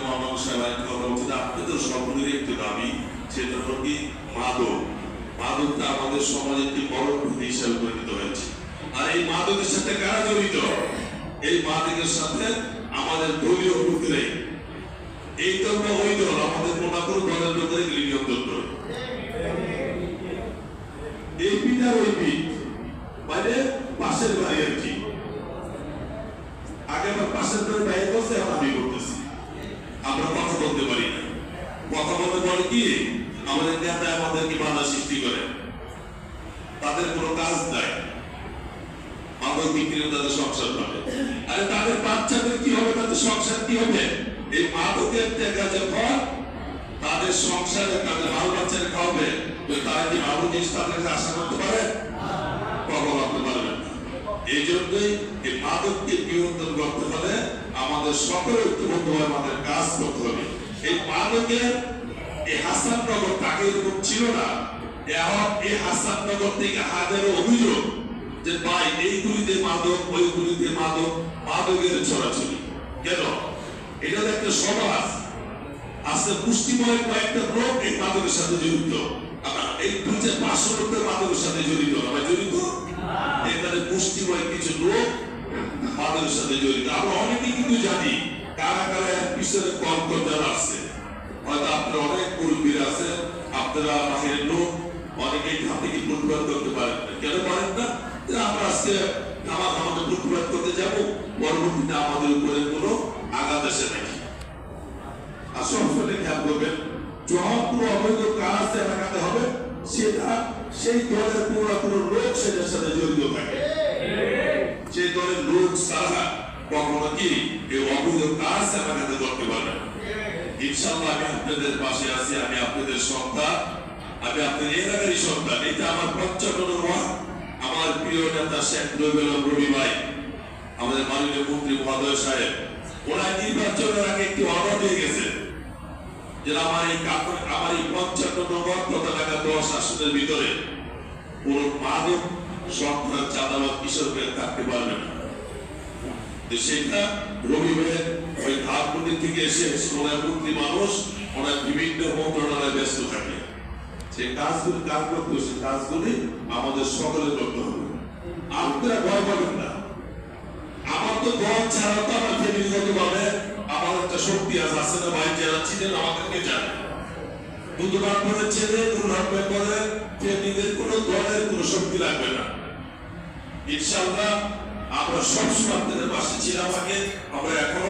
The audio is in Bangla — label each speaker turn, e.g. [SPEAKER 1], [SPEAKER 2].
[SPEAKER 1] মহামানব সেবায় করা উচিত। আপনাদের সকলের একটু দাবি, সেটা হলো কি মাদক। মাদকটা আমাদের সমাজে একটি বড় ক্ষতি হিসাবে পরিণত হয়েছে। আর এই মাদকের সাথে কারা জড়িত? এই মাদকের সাথে আমাদের দলীয় লোকেরাই, এই দল বা ওই দল, আমাদের মোটা করে দলের লোকেরাই নিয়ন্ত্রণ করে। এই পিঠ আর ওই পিঠ মানে পাশের বাড়ি আর কি। আগে আমার পাশের বাড়ি বাইরে বসে, এখন আমি করতেছি। আমরা কথা বলতে পারি না। কথা বলতে পারে কি আমাদের নেতা আমাদেরকে বাধা সৃষ্টি করে, তাদের কোনো কাজ নাই, মাদক বিক্রি তাদের সংসার পাবে। আরে তাদের বাচ্চাদের কি হবে, তাদের সংসার কি হবে? এই মাদকের টাকা যখন তাদের সংসারে তাদের বাল বাচ্চারা খাওয়াবে, তারা কি ভালো জিনিস তাদের কাছে আশা করতে পারে? কখনো করতে পারবেন না। এই জন্যই এই মাদককে নিয়ন্ত্রণ করতে হলে আমাদের সকলের ঐক্যবদ্ধভাবে আমাদের কাজ করতে হবে। এই মাদকের এই হাসাননগর তাকে এরকম ছিল না। এখন এই হাসাননগর থেকে হাজারো অভিযোগ যে ভাই এইগুলিতে মাদক, ওইগুলিতে মাদক, মাদকের ছড়াছড়ি কেন? এটা তো একটা সমাজ আছে, পুষ্টিময় কয়েকটা লোক এই মাদকের সাথে জড়িত। এই 2,500 লোক মাদকের সাথে জড়িত, আমরা জড়িত। এখানে পুষ্টিময় কিছু লোক মাদকের সাথে জড়িত। আমরা অনেকেই কিন্তু জানি কারা কারা এর পিছনে কর্মকর্তারা আছে। হয়তো আপনারা অনেক কর্মীরা আছে, আপনারা বাহিরের লোক, অনেকেই থেকে প্রতিবাদ করতে পারেন না। কেন পারেন না? আমরা আজকে আমাদের প্রতিবাদ করতে যাব, পরবর্তীতে আমাদের উপরে কোনো আঘাত আসে নাকি। আর সবসময় খেয়াল করবেন, যখন কোনো অবৈধ কাজ এলাকাতে হবে, সেটা সেই দলের পুরো লোক সেটার সাথে জড়িত থাকে। সেই দলের লোক ছাড়া কখনো কি এই অবৈধ কাজ এলাকাতে করতে পারবে না। ইনশাআল্লাহ আমি আপনাদের পাশে আছি, আমি আপনাদের সন্তান, আমি আপনাদের এলাকারই সন্তান। এটা আমার 55 ওয়ার্ড, আমার প্রিয় নেতা শেখ রবিউল রবি ভাই, আমাদের মাননীয় মন্ত্রী মহোদয় সাহেব, ওরা নির্বাচনের আগে একটি অর্ডার দিয়ে গেছে যে আমার এই 55 ওয়ার্ড তথা ঢাকা 10 আসনের ভিতরে কোন মাদক সন্ত্রাস চাঁদাবাদ কিশোরদের থাকতে পারবে না। সেটা রবি ভাইয়ের ওই ধারপুরি থেকে এসে ওনার মন্ত্রী মানুষ, ওনার বিভিন্ন মন্ত্রণালয়ে ব্যস্ত থাকে। সেই কাজগুলি কাজ করতে, সেই কাজগুলি আমাদের সকলে করতে হবে। আপনারা ভয় পাবেন না। আমার তো দল ছাড়া তো আমার ফ্যামিলিগত ভাবে আমার একটা শক্তি আছে না ভাই, যারা ছিলেন আমাদেরকে জানে। দুর্ঘটনা করে ছেলে দুর্ঘটনা করে ফ্যামিলিদের কোনো দলের কোনো শক্তি লাগবে না। ইনশাআল্লাহ আমরা সবসময় আপনাদের পাশে ছিলাম আগে, আমরা এখন